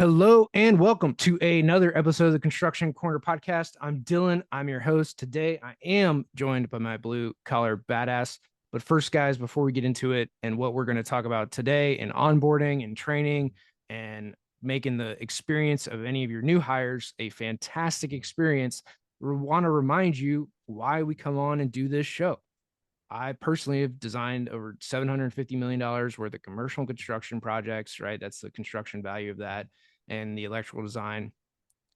Hello and welcome to another episode of the Construction Corner podcast. I'm Dillon. I'm your host. Today I am joined by my blue collar badass. But first, guys, before we get into it and what we're going to talk about today in onboarding and training and making the experience of any of your new hires a fantastic experience, we want to remind you why we come on and do this show. I personally have designed over $750 million worth of commercial construction projects, right? That's the construction value of that and the electrical design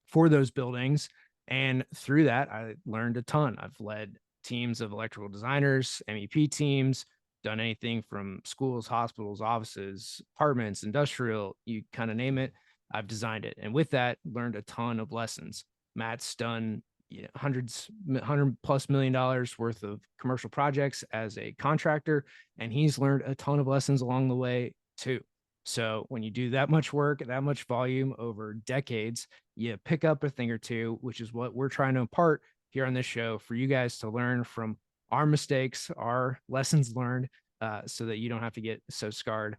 for those buildings. And through that, I learned a ton. I've led teams of electrical designers, MEP teams, done anything from schools, hospitals, offices, apartments, industrial, you kind of name it. I've designed it. And with that, learned a ton of lessons. Matt's done $100+ million worth of commercial projects as a contractor, and he's learned a ton of lessons along the way too. So when you do that much work, that much volume over decades, you pick up a thing or two, which is what we're trying to impart here on this show for you guys to learn from our mistakes, our lessons learned, so that you don't have to get so scarred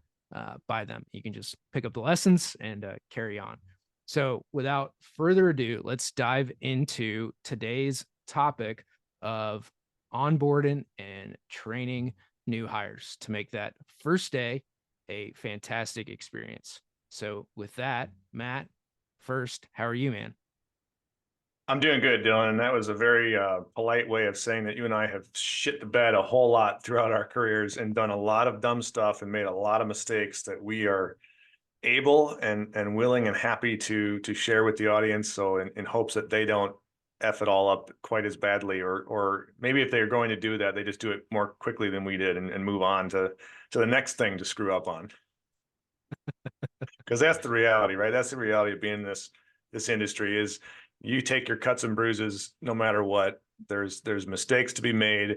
by them. You can just pick up the lessons and carry on. So without further ado, let's dive into today's topic of onboarding and training new hires to make that first day a fantastic experience. So with that, Matt, first, how are you, man? I'm doing good, Dylan. And that was a very polite way of saying that you and I have shit the bed a whole lot throughout our careers and done a lot of dumb stuff and made a lot of mistakes that we are able and willing and happy to share with the audience. So in hopes that they don't F it all up quite as badly, or maybe if they're going to do that, they just do it more quickly than we did and move on to the next thing to screw up on. Because that's the reality, right? That's the reality of being in this industry is you take your cuts and bruises no matter what. There's mistakes to be made.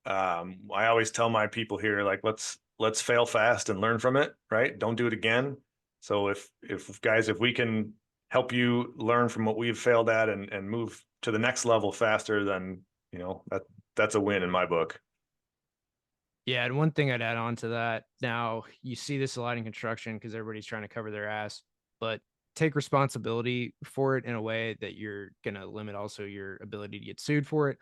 I always tell my people here, like, let's fail fast and learn from it, right? Don't do it again. So if guys, if we can help you learn from what we've failed at and move to the next level faster, then that's a win in my book. Yeah, and one thing I'd add on to that, now you see this a lot in construction because everybody's trying to cover their ass, but take responsibility for it in a way that you're going to limit also your ability to get sued for it.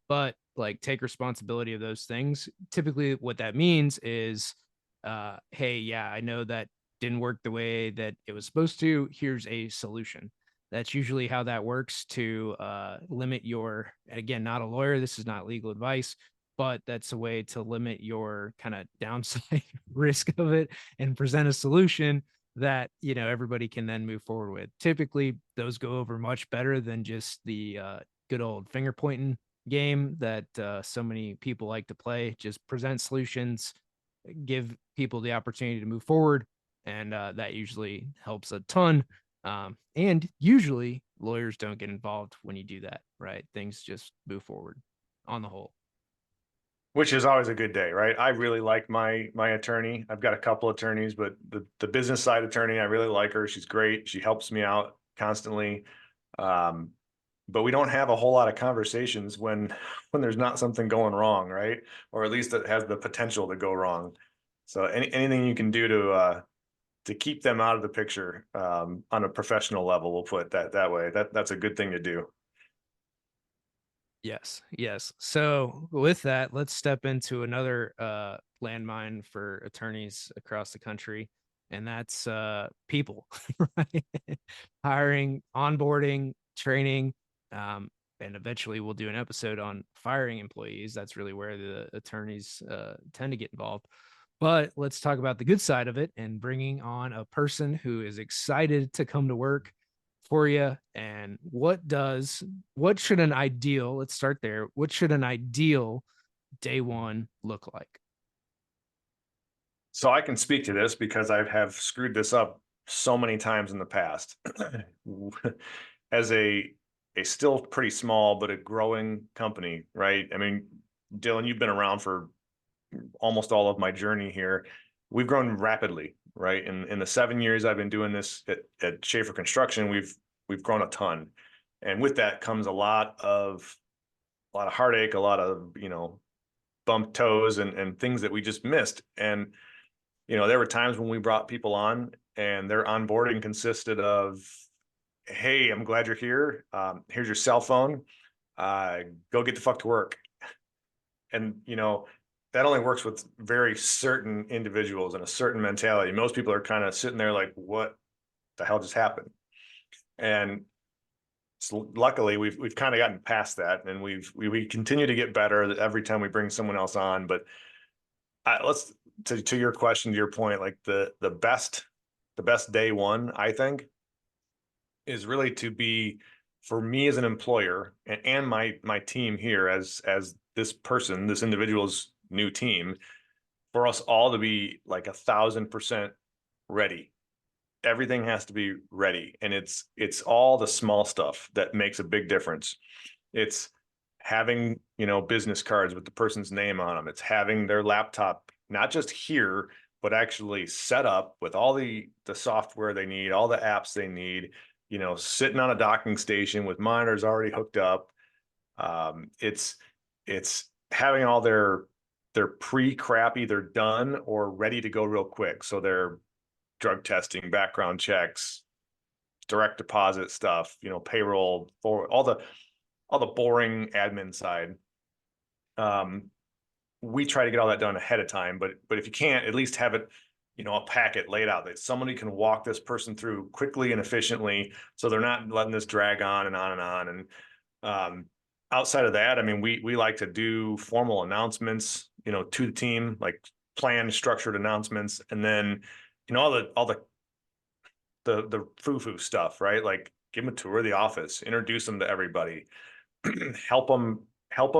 But like take responsibility of those things. Typically, what that means is, hey, yeah, I know that didn't work the way that it was supposed to. Here's a solution. That's usually how that works to limit your, again, not a lawyer. This is not legal advice, but that's a way to limit your kind of downside risk of it and present a solution that everybody can then move forward with. Typically those go over much better than just the good old finger pointing game that so many people like to play. Just present solutions, give people the opportunity to move forward, and that usually helps a ton. And usually lawyers don't get involved when you do that, right? Things just move forward on the whole. Which is always a good day, right? I really like my attorney. I've got a couple attorneys, but the business side attorney, I really like her. She's great. She helps me out constantly. But we don't have a whole lot of conversations when there's not something going wrong, right? Or at least it has the potential to go wrong. So anything you can do to keep them out of the picture on a professional level, we'll put it that way. That's a good thing to do. Yes, yes. So with that, let's step into another landmine for attorneys across the country, and that's people, right? Hiring, onboarding, training, and eventually we'll do an episode on firing employees. That's really where the attorneys tend to get involved. But let's talk about the good side of it and bringing on a person who is excited to come to work for you. And what should an ideal, let's start there, what should an ideal day one look like? So I can speak to this because I have screwed this up so many times in the past. As a still pretty small but a growing company, right? I mean, Dillon, you've been around for almost all of my journey here. We've grown rapidly, right? In the 7 years I've been doing this at Schaefer Construction, we've grown a ton. And with that comes a lot of heartache, a lot of, bumped toes and things that we just missed. And there were times when we brought people on and their onboarding consisted of, hey, I'm glad you're here. Here's your cell phone. Go get the fuck to work. And, that only works with very certain individuals and a certain mentality. Most people are kind of sitting there like, what the hell just happened? And so luckily we've kind of gotten past that, and we continue to get better every time we bring someone else on. But let's to your question, to your point, like the best day one, I think, is really to be, for me as an employer, and my team here as this individual's new team, for us all to be like 1,000% ready. Everything has to be ready, and it's all the small stuff that makes a big difference. It's having, business cards with the person's name on them. It's having their laptop not just here, but actually set up with all the software they need, all the apps they need, sitting on a docking station with monitors already hooked up. It's having all their pre-crap either done or ready to go real quick. So they're drug testing, background checks, direct deposit stuff, payroll, for all the boring admin side. We try to get all that done ahead of time, but if you can't, at least have it, a packet laid out that somebody can walk this person through quickly and efficiently, so they're not letting this drag on and on and on. And outside of that, I mean, we like to do formal announcements, to the team, like planned, structured announcements, and then, all the foo-foo stuff, right? Like give them a tour of the office, introduce them to everybody, help them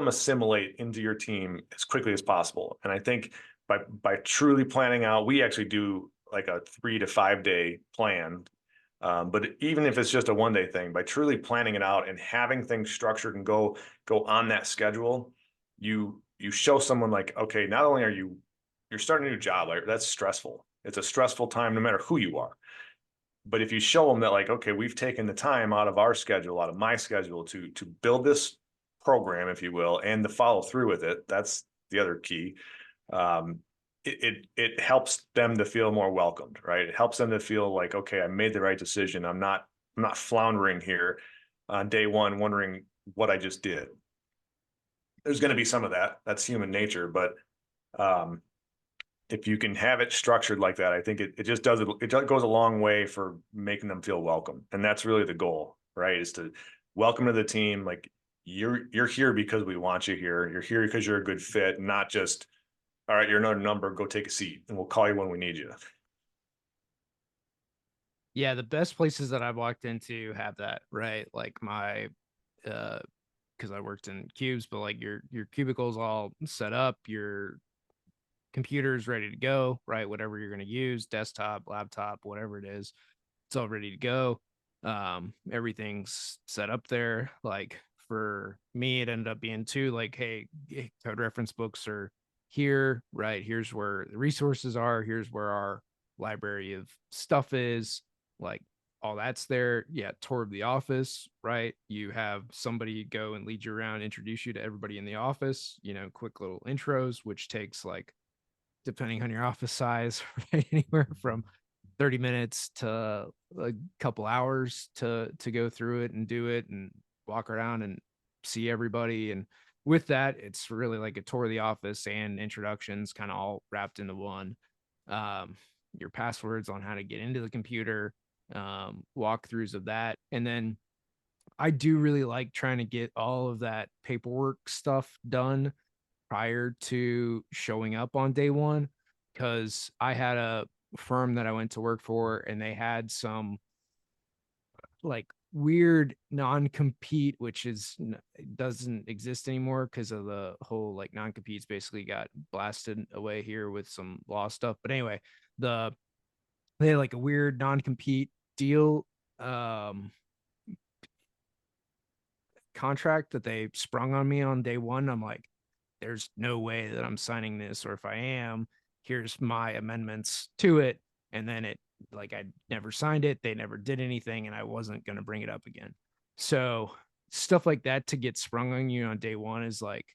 assimilate into your team as quickly as possible. And I think by truly planning out, we actually do like a 3 to 5 day plan. But even if it's just a 1 day thing, by truly planning it out and having things structured and go on that schedule, you show someone like, okay, not only you're starting a new job, like that's stressful. It's a stressful time no matter who you are. But if you show them that, like, okay, we've taken the time out of our schedule, out of my schedule to build this program, if you will, and to follow through with it, that's the other key. It helps them to feel more welcomed, right? It helps them to feel like, okay, I made the right decision. I'm not floundering here on day one, wondering what I just did. There's going to be some of that. That's human nature, but if you can have it structured like that, I think it just does it goes a long way for making them feel welcome. And that's really the goal, right? Is to welcome to the team. Like you're here because we want you here. You're here because you're a good fit, not just, all right, you're another number, go take a seat and we'll call you when we need you. Yeah, the best places that I've walked into have that, right? Like my because I worked in cubes, but like your cubicles all set up, your computer's ready to go, right? Whatever you're going to use, desktop, laptop, whatever it is, it's all ready to go. Everything's set up there. Like for me, it ended up being too like, hey, code reference books are here, right? Here's where the resources are. Here's where our library of stuff is. Like all that's there. Yeah, tour of the office, right? You have somebody go and lead you around, introduce you to everybody in the office, quick little intros, which takes like, depending on your office size, right, anywhere from 30 minutes to a couple hours to go through it and do it and walk around and see everybody. And with that, it's really like a tour of the office and introductions kind of all wrapped into one. Your passwords on how to get into the computer, walkthroughs of that. And then I do really like trying to get all of that paperwork stuff done prior to showing up on day one, because I had a firm that I went to work for and they had some like weird non-compete, which doesn't exist anymore because of the whole like non-competes basically got blasted away here with some law stuff. But anyway, they had like a weird non-compete deal, contract that they sprung on me on day one. I'm like, there's no way that I'm signing this, or if I am, here's my amendments to it. And then I never signed it. They never did anything, and I wasn't going to bring it up again. So stuff like that to get sprung on you on day one is like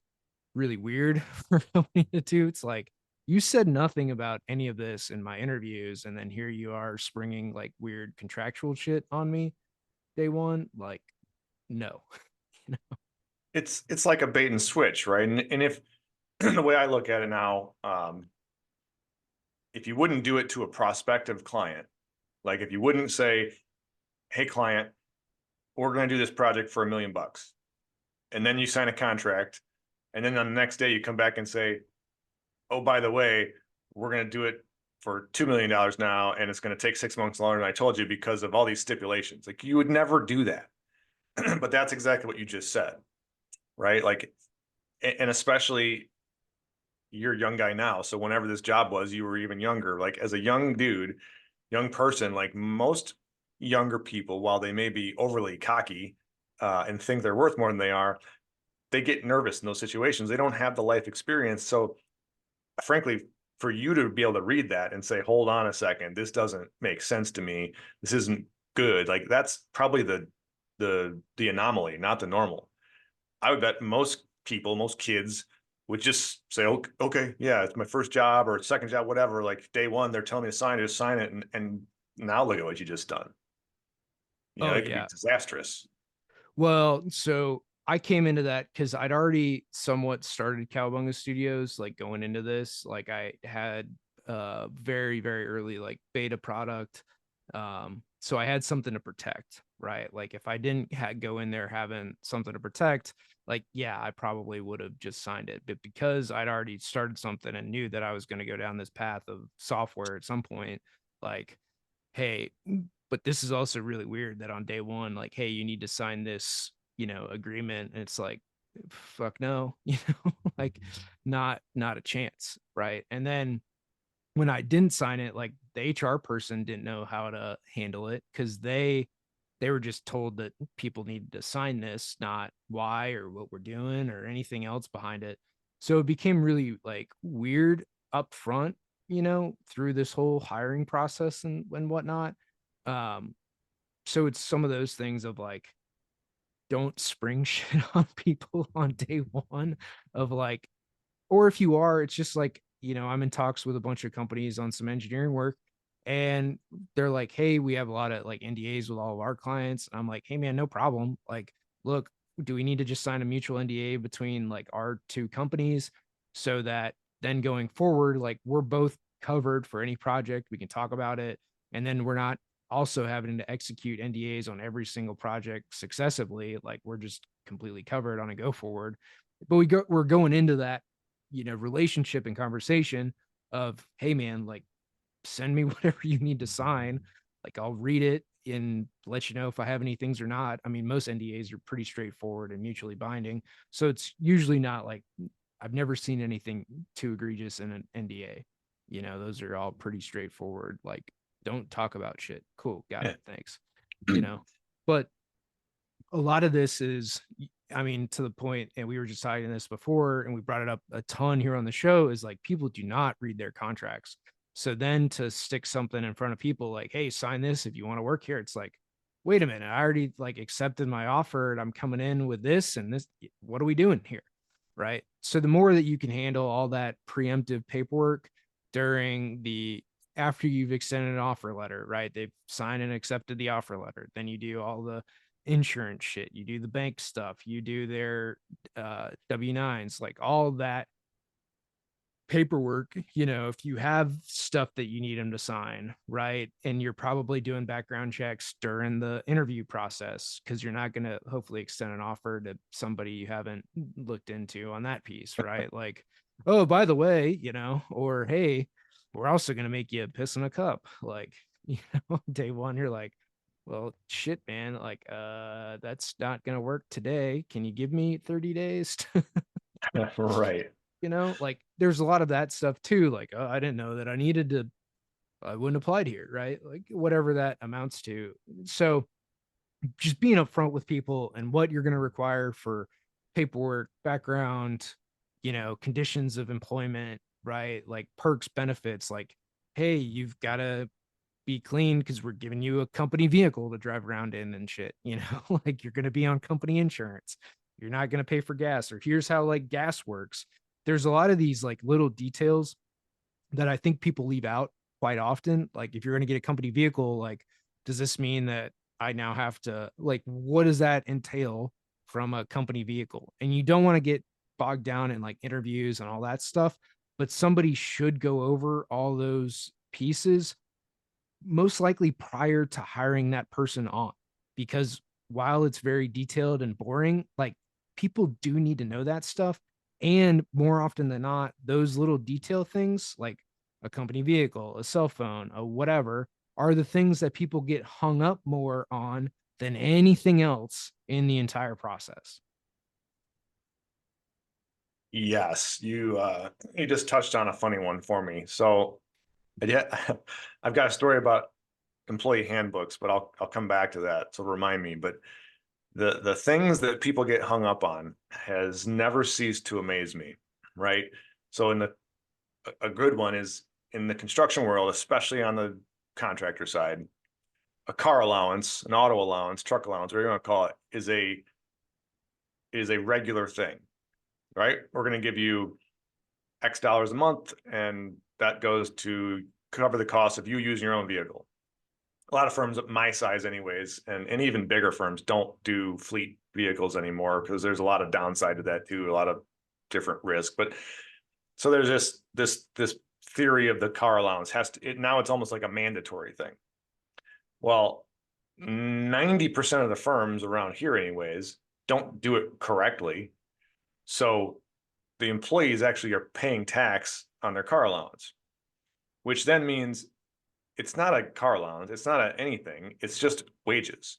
really weird for a company to do. It's like, you said nothing about any of this in my interviews, and then here you are springing like weird contractual shit on me day one. Like, no. It's like a bait and switch, right? And if the way I look at it now, if you wouldn't do it to a prospective client, like if you wouldn't say, "Hey, client, we're going to do this project for $1 million," and then you sign a contract, and then on the next day you come back and say, "Oh, by the way, we're going to do it for $2 million now, and it's going to take 6 months longer than I told you because of all these stipulations." Like you would never do that, but that's exactly what you just said, right? Like, and especially you're a young guy now, so whenever this job was, you were even younger. Like as a young dude, young person, like most younger people, while they may be overly cocky and think they're worth more than they are, they get nervous in those situations. They don't have the life experience. So frankly, for you to be able to read that and say, hold on a second, this doesn't make sense to me. This isn't good. Like that's probably the anomaly, not the normal. I would bet most people, most kids would just say, okay, okay, yeah, it's my first job or second job, whatever. Like day one, they're telling me to sign it, just sign it. And now look at what you just done. You know, Oh it could be yeah. disastrous. Well, so I came into that because I'd already somewhat started Cowabunga Studios, like going into this. Like I had very, very early like beta product. So I had something to protect, right? Like if I didn't go in there having something to protect, like yeah, I probably would have just signed it. But because I'd already started something and knew that I was going to go down this path of software at some point, like hey, but this is also really weird that on day one, like, hey, you need to sign this, agreement. And it's like, fuck no, like not a chance. Right. And then when I didn't sign it, like the HR person didn't know how to handle it because they were just told that people needed to sign this, not why or what we're doing or anything else behind it. So it became really like weird up front, through this whole hiring process and whatnot. Um, so it's some of those things of like, don't spring shit on people on day one of like, or if you are, it's just like, I'm in talks with a bunch of companies on some engineering work and they're like, hey, we have a lot of like NDAs with all of our clients. And I'm like, hey man, no problem. Like, look, do we need to just sign a mutual NDA between like our two companies so that then going forward, like we're both covered for any project, we can talk about it. And then we're not also having to execute NDAs on every single project successively. Like we're just completely covered on a go forward. But we're going into that, relationship and conversation of, hey man, like send me whatever you need to sign. Like I'll read it and let you know if I have any things or not. I mean, most NDAs are pretty straightforward and mutually binding. So it's usually not like I've never seen anything too egregious in an NDA. Those are all pretty straightforward. Like, don't talk about shit. Cool. Got Yeah. it. Thanks. You know, but a lot of this is, I mean, to the point, and we were just talking this before, and we brought it up a ton here on the show, is like people do not read their contracts. So then to stick something in front of people like, hey, sign this if you want to work here, it's like, wait a minute, I already like accepted my offer and I'm coming in with this and this. What are we doing here? Right. So the more that you can handle all that preemptive paperwork during the after you've extended an offer letter, right? They've signed and accepted the offer letter. Then you do all the insurance shit, you do the bank stuff, you do their W-9s, like all that paperwork. If you have stuff that you need them to sign, right? And you're probably doing background checks during the interview process because you're not going to hopefully extend an offer to somebody you haven't looked into on that piece, right? Like, oh, by the way, or hey, we're also going to make you a piss in a cup. Like, day one, you're like, well, shit, man, like, that's not going to work today. Can you give me 30 days? Right. Like there's a lot of that stuff too. Like, oh, I didn't know that I needed to, I wouldn't applied here, right? Like whatever that amounts to. So just being upfront with people and what you're going to require for paperwork, background, conditions of employment, right? Like perks, benefits, like, hey, you've got to be clean because we're giving you a company vehicle to drive around in and shit, like you're going to be on company insurance. You're not going to pay for gas, or here's how like gas works. There's a lot of these like little details that I think people leave out quite often. Like, if you're going to get a company vehicle, like, does this mean that I now have to, like, what does that entail from a company vehicle? And you don't want to get bogged down in like interviews and all that stuff, but somebody should go over all those pieces most likely prior to hiring that person on, because while it's very detailed and boring, like, people do need to know that stuff. And more often than not, those little detail things like a company vehicle, a cell phone, a whatever, are the things that people get hung up more on than anything else in the entire process. Yes, you just touched on a funny one for me. So yeah, I've got a story about employee handbooks, but I'll come back to that. So remind me. But the things that people get hung up on has never ceased to amaze me, right? So a good one is in the construction world, especially on the contractor side, a car allowance, an auto allowance, truck allowance, whatever you want to call it, is a regular thing, right? We're going to give you X dollars a month, and that goes to cover the cost of you using your own vehicle. A lot of firms at my size anyways, and even bigger firms don't do fleet vehicles anymore because there's a lot of downside to that too, a lot of different risk. But so there's just this theory of the car allowance now it's almost like a mandatory thing. Well, 90% of the firms around here anyways don't do it correctly. So the employees actually are paying tax on their car allowance, which then means it's not a car allowance, it's not anything, it's just wages.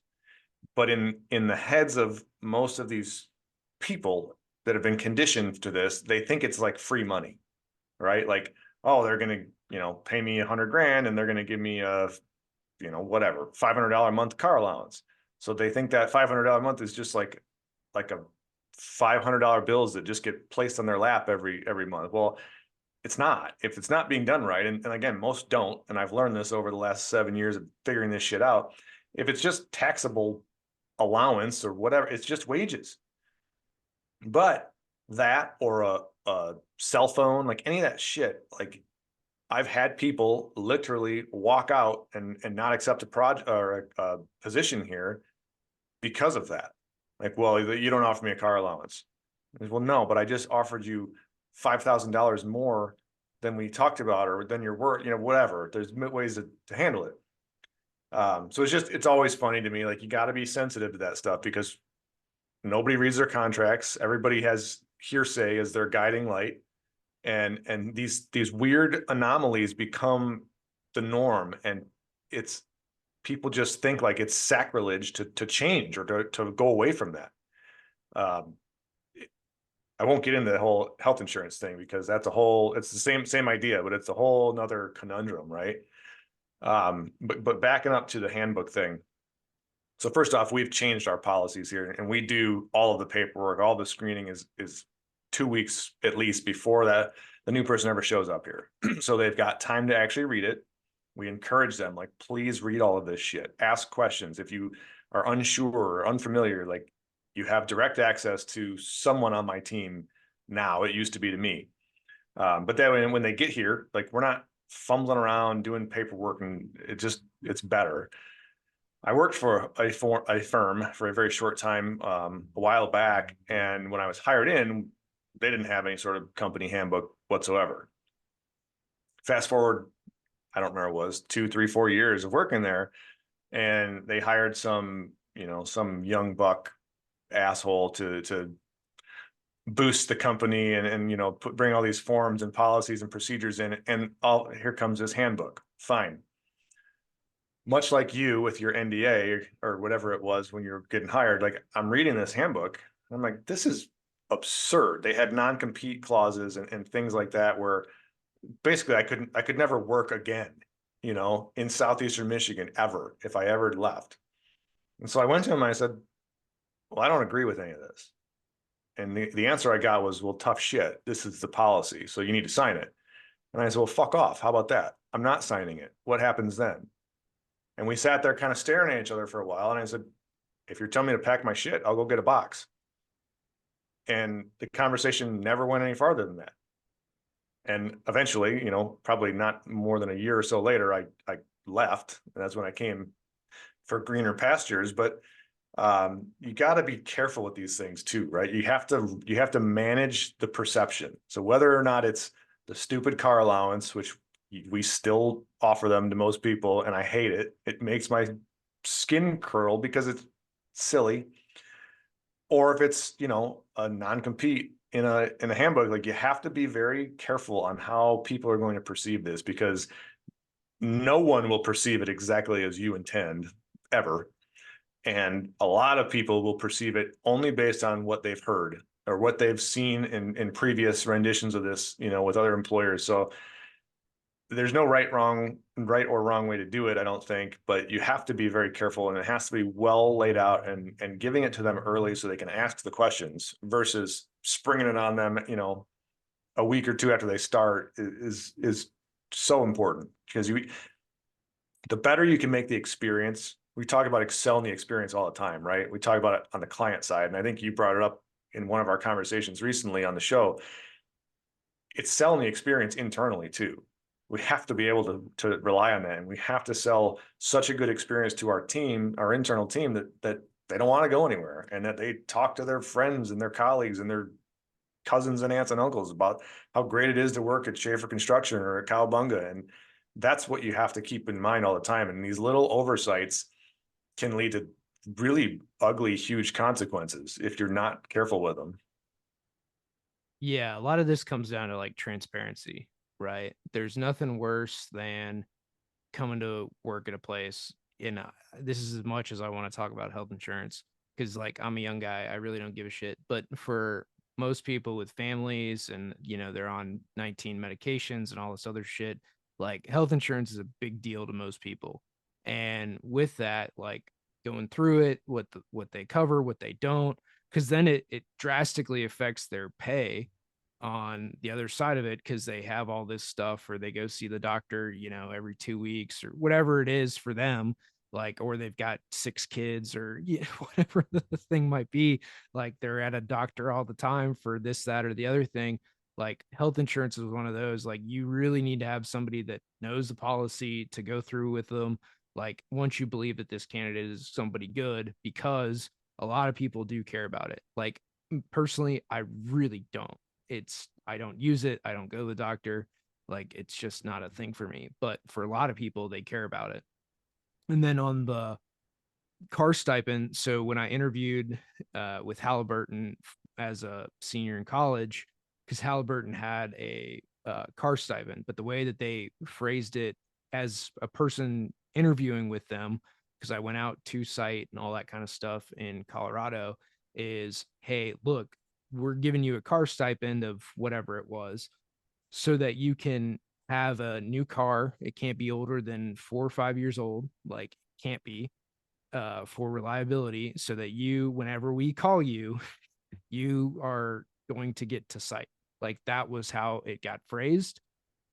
But in the heads of most of these people that have been conditioned to this, they think it's like free money, right? Like, oh, they're gonna, pay me 100 grand and they're gonna give me a, whatever, $500 a month car allowance. So they think that $500 a month is just like a $500 bills that just get placed on their lap every month. Well, it's not. If it's not being done right, and again, most don't, and I've learned this over the last 7 years of figuring this shit out. If it's just taxable allowance or whatever, it's just wages. But that or a cell phone, like any of that shit, like I've had people literally walk out and not accept a project or a position here because of that. Like, well, you don't offer me a car allowance. Well, no, but I just offered you $5,000 more than we talked about, or than your work, whatever. There's ways to handle it. So it's always funny to me. Like, you got to be sensitive to that stuff because nobody reads their contracts. Everybody has hearsay as their guiding light. And these weird anomalies become the norm. And it's people just think like it's sacrilege to change or to go away from that. Um, I won't get into the whole health insurance thing because it's the same idea, but it's a whole nother conundrum, right? But backing up to the handbook thing. So first off, we've changed our policies here and we do all of the paperwork, all the screening is 2 weeks at least before that the new person ever shows up here. So they've got time to actually read it. We encourage them, like, please read all of this shit. Ask questions. If you are unsure or unfamiliar, like, you have direct access to someone on my team now. It used to be to me. But then when they get here, like, we're not fumbling around doing paperwork and it's better. I worked for a firm for a very short time a while back. And when I was hired in, they didn't have any sort of company handbook whatsoever. Fast forward, I don't remember, it was 2, 3, 4 years of working there. And they hired some young buck asshole to boost the company and bring all these forms and policies and procedures in. And here comes this handbook. Fine. Much like you with your NDA or whatever it was when you're getting hired, like, I'm reading this handbook. I'm like, this is absurd. They had non-compete clauses and things like that where basically I could never work again, in Southeastern Michigan ever, if I ever left. And so I went to him and I said, well, I don't agree with any of this. And the answer I got was, well, tough shit. This is the policy. So you need to sign it. And I said, well, fuck off. How about that? I'm not signing it. What happens then? And we sat there kind of staring at each other for a while. And I said, if you're telling me to pack my shit, I'll go get a box. And the conversation never went any farther than that. And eventually, probably not more than a year or so later, I left. And that's when I came for greener pastures. But you got to be careful with these things too, right? You have to manage the perception. So whether or not it's the stupid car allowance, which we still offer them to most people, and I hate it. It makes my skin curl because it's silly. Or if it's, a non-compete in a handbook, like you have to be very careful on how people are going to perceive this, because no one will perceive it exactly as you intend ever. And a lot of people will perceive it only based on what they've heard or what they've seen in previous renditions of this, with other employers. So there's no right or wrong way to do it, I don't think, but you have to be very careful, and it has to be well laid out, and giving it to them early so they can ask the questions versus springing it on them, a week or two after they start is so important, because the better you can make the experience. We talk about excelling the experience all the time, right? We talk about it on the client side, and I think you brought it up in one of our conversations recently on the show. It's selling the experience internally too. We have to be able to rely on that, and we have to sell such a good experience to our team, our internal team, that they don't want to go anywhere, and that they talk to their friends and their colleagues and their cousins and aunts and uncles about how great it is to work at Schaefer Construction or at Cowabunga. And that's what you have to keep in mind all the time. And these little oversights can lead to really ugly, huge consequences if you're not careful with them. Yeah, a lot of this comes down to like transparency, right? There's nothing worse than coming to work at a place. And this is as much as I want to talk about health insurance, because like I'm a young guy, I really don't give a shit. But for most people with families and they're on 19 medications and all this other shit, like health insurance is a big deal to most people. And with that, like going through it, what they cover, what they don't, because then it drastically affects their pay on the other side of it, because they have all this stuff, or they go see the doctor every 2 weeks or whatever it is for them, like, or they've got 6 kids, or whatever the thing might be, like they're at a doctor all the time for this, that, or the other thing. Like health insurance is one of those, like you really need to have somebody that knows the policy to go through with them, like once you believe that this candidate is somebody good, because a lot of people do care about it. Like personally, I really don't. I don't use it. I don't go to the doctor. Like it's just not a thing for me. But for a lot of people, they care about it. And then on the car stipend, so when I interviewed with Halliburton as a senior in college, because Halliburton had a car stipend, but the way that they phrased it as a person interviewing with them, because I went out to site and all that kind of stuff in Colorado, is, hey, look, we're giving you a car stipend of whatever it was, so that you can have a new car. It can't be older than 4 or 5 years old. Like, can't be, for reliability, so that whenever we call you, you are going to get to site. Like that was how it got phrased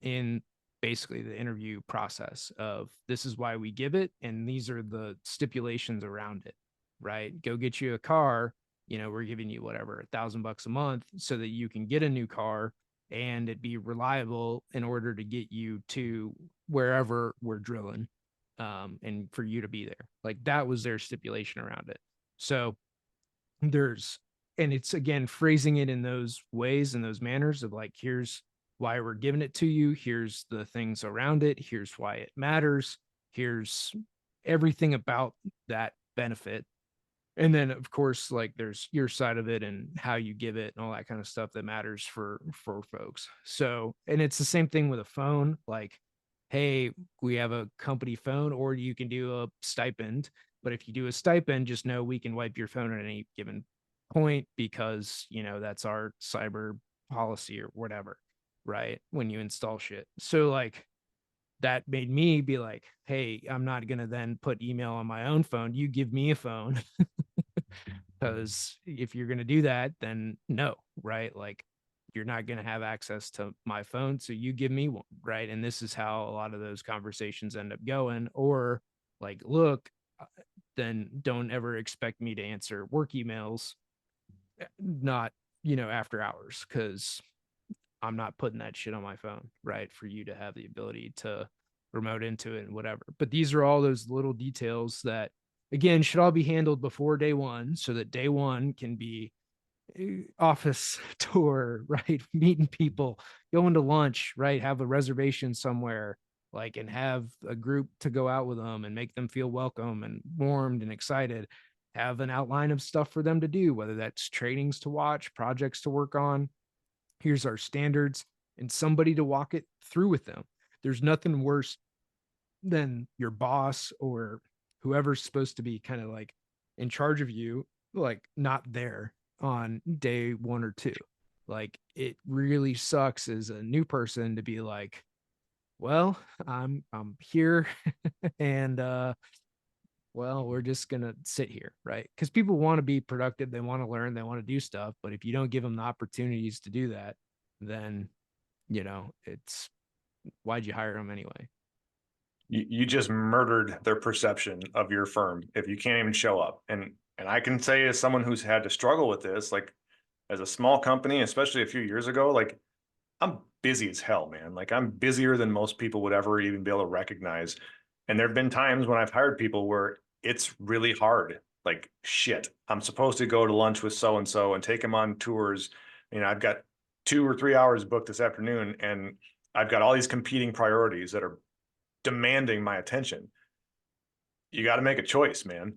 in basically the interview process of, this is why we give it, and these are the stipulations around it, right? Go get you a car, we're giving you whatever, $1,000 a month, so that you can get a new car and it be reliable in order to get you to wherever we're drilling, and for you to be there. Like that was their stipulation around it. So there's, and it's again phrasing it in those ways and those manners of like, here's why we're giving it to you, here's the things around it, here's why it matters, here's everything about that benefit. And then of course, like there's your side of it and how you give it and all that kind of stuff that matters for folks. So, and it's the same thing with a phone, like, hey, we have a company phone, or you can do a stipend. But if you do a stipend, just know we can wipe your phone at any given point, because that's our cyber policy or whatever, right? When you install shit. So like that made me be like, hey, I'm not gonna then put email on my own phone. You give me a phone. Because if you're going to do that, then no, right? Like you're not going to have access to my phone. So you give me one, right? And this is how a lot of those conversations end up going. Or like, look, then don't ever expect me to answer work emails, not, after hours, because I'm not putting that shit on my phone, right? For you to have the ability to remote into it and whatever. But these are all those little details that, again, should all be handled before day one so that day one can be office tour, right? Meeting people, going to lunch, right? Have a reservation somewhere, like, and have a group to go out with them and make them feel welcome and warmed and excited. Have an outline of stuff for them to do, whether that's trainings to watch, projects to work on. Here's our standards, and somebody to walk it through with them. There's nothing worse than your boss or whoever's supposed to be kind of like in charge of you, like not there on day one or two. Like it really sucks as a new person to be like, well, I'm here and well, we're just gonna sit here, right? Because people want to be productive, they want to learn, they want to do stuff, but if you don't give them the opportunities to do that, then it's why'd you hire them anyway? You just murdered their perception of your firm if you can't even show up. And I can say, as someone who's had to struggle with this, like as a small company, especially a few years ago, like I'm busy as hell, man. Like I'm busier than most people would ever even be able to recognize. And there have been times when I've hired people where it's really hard. Like shit, I'm supposed to go to lunch with so and so and take them on tours. I've got 2 or 3 hours booked this afternoon, and I've got all these competing priorities that are demanding my attention. You got to make a choice, man.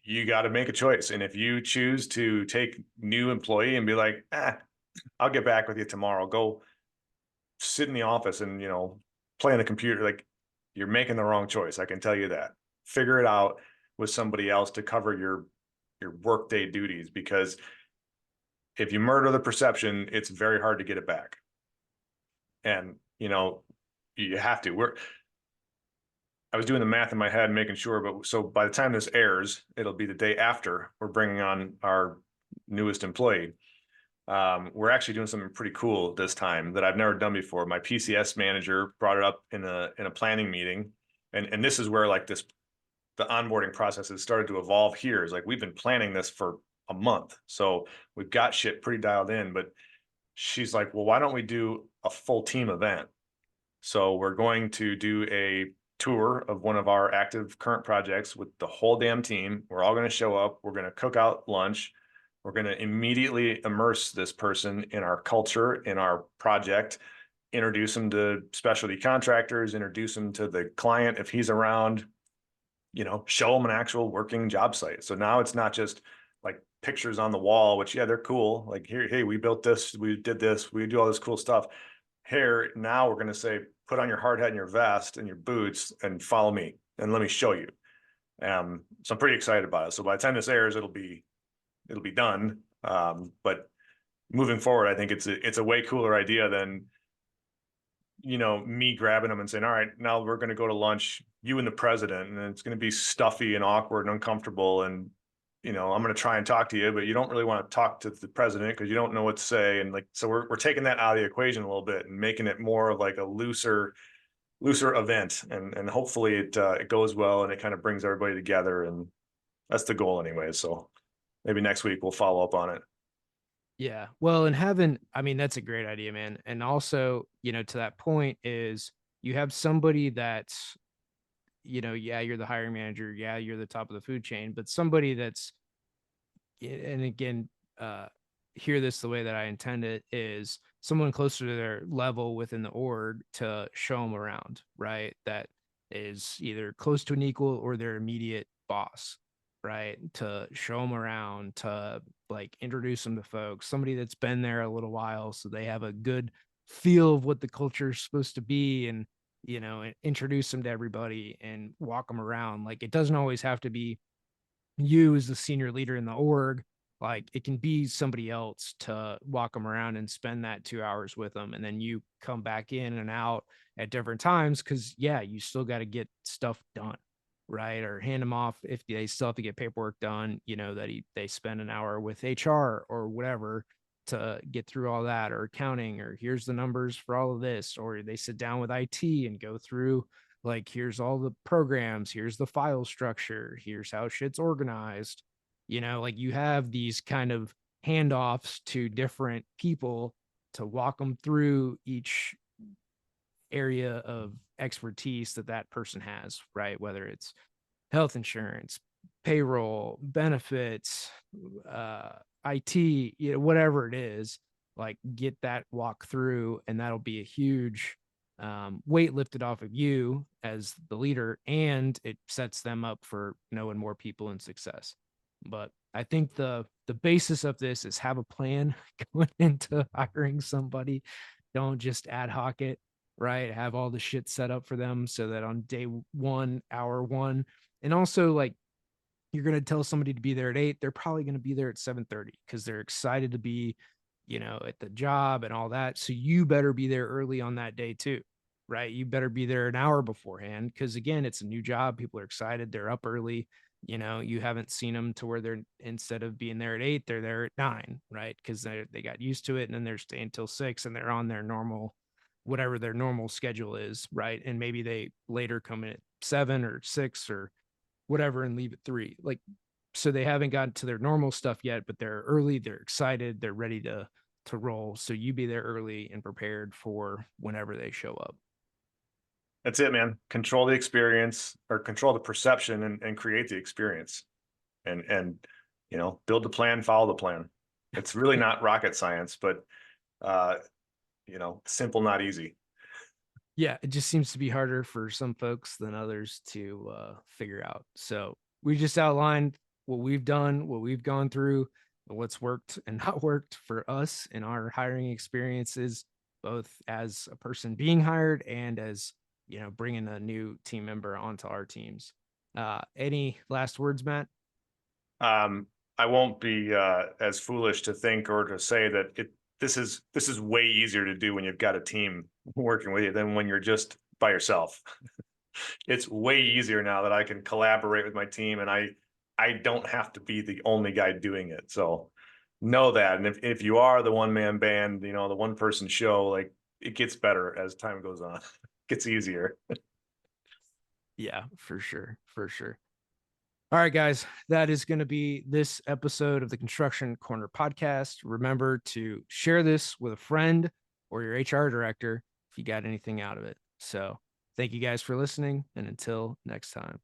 You got to make a choice. And if you choose to take new employee and be like, I'll get back with you tomorrow, go sit in the office and, play on the computer, like you're making the wrong choice. I can tell you that. Figure it out with somebody else to cover your workday duties, because if you murder the perception, it's very hard to get it back. And, you have to. I was doing the math in my head, making sure, but so by the time this airs, it'll be the day after we're bringing on our newest employee. We're actually doing something pretty cool this time that I've never done before. My PCS manager brought it up in a planning meeting, and this is where like the onboarding process has started to evolve here. Is like we've been planning this for a month, so we've got shit pretty dialed in. But she's like, well, why don't we do a full team event? So we're going to do a tour of one of our active current projects with the whole damn team. We're all going to show up. We're going to cook out lunch. We're going to immediately immerse this person in our culture, in our project, introduce them to specialty contractors, introduce them to the client if he's around, show them an actual working job site. So now it's not just like pictures on the wall, which, yeah, they're cool. Like, here, hey, we built this, we did this, we do all this cool stuff. Here, now we're going to say, put on your hard hat and your vest and your boots and follow me and let me show you. So I'm pretty excited about it. So by the time this airs, it'll be done. But moving forward, I think it's a way cooler idea than, me grabbing them and saying, all right, now we're going to go to lunch, you and the president, and it's going to be stuffy and awkward and uncomfortable. And, I'm going to try and talk to you, but you don't really want to talk to the president because you don't know what to say. And like, so we're taking that out of the equation a little bit and making it more of like a looser event. And hopefully it goes well and it kind of brings everybody together. And that's the goal anyway. So maybe next week we'll follow up on it. Yeah. Well, and I mean, that's a great idea, man. And also, to that point is you have somebody that's, yeah, you're the hiring manager. Yeah, you're the top of the food chain, but somebody that's, and again, hear this the way that I intend it is someone closer to their level within the org to show them around, right? That is either close to an equal or their immediate boss, right? To show them around, to like introduce them to folks, somebody that's been there a little while so they have a good feel of what the culture is supposed to be, and introduce them to everybody and walk them around. Like it doesn't always have to be you as the senior leader in the org. Like it can be somebody else to walk them around and spend that 2 hours with them, and then you come back in and out at different times, because yeah, you still got to get stuff done, right? Or hand them off if they still have to get paperwork done, that they spend an hour with HR or whatever to get through all that, or accounting, or here's the numbers for all of this, or they sit down with IT and go through, like, here's all the programs, here's the file structure, here's how shit's organized. Like you have these kind of handoffs to different people to walk them through each area of expertise that that person has, right? Whether it's health insurance, payroll, benefits, uh, IT, whatever it is, like get that walk through, and that'll be a huge weight lifted off of you as the leader, and it sets them up for knowing more people and success. But I think the basis of this is have a plan going into hiring somebody. Don't just ad hoc it, right? Have all the shit set up for them so that on day one, hour one, and also like you're going to tell somebody to be there at 8, they're probably going to be there at 7:30 because they're excited to be, at the job and all that. So you better be there early on that day too, right? You better be there an hour beforehand because again, it's a new job. People are excited. They're up early. You haven't seen them to where they're instead of being there at 8, they're there at 9, right? Because they got used to it and then they're staying till 6 and they're on their normal, whatever their normal schedule is, right? And maybe they later come in at 7 or 6 or whatever and leave at 3. Like, so they haven't gotten to their normal stuff yet, but they're early, they're excited, they're ready to roll. So you be there early and prepared for whenever they show up. That's it, man. Control the experience or control the perception and create the experience. And build the plan, follow the plan. It's really not rocket science, but simple, not easy. Yeah, it just seems to be harder for some folks than others to figure out. So we just outlined what we've done, what we've gone through, what's worked and not worked for us in our hiring experiences, both as a person being hired and as bringing a new team member onto our teams. Any last words, Matt? I won't be as foolish to think or to say that this is way easier to do when you've got a team working with you than when you're just by yourself. It's way easier now that I can collaborate with my team and I don't have to be the only guy doing it. So know that. And if you are the one man band, the one person show, like it gets better as time goes on. It gets easier. Yeah, for sure. For sure. All right, guys, that is going to be this episode of the Construction Corner podcast. Remember to share this with a friend or your HR director if you got anything out of it. So thank you guys for listening. And until next time.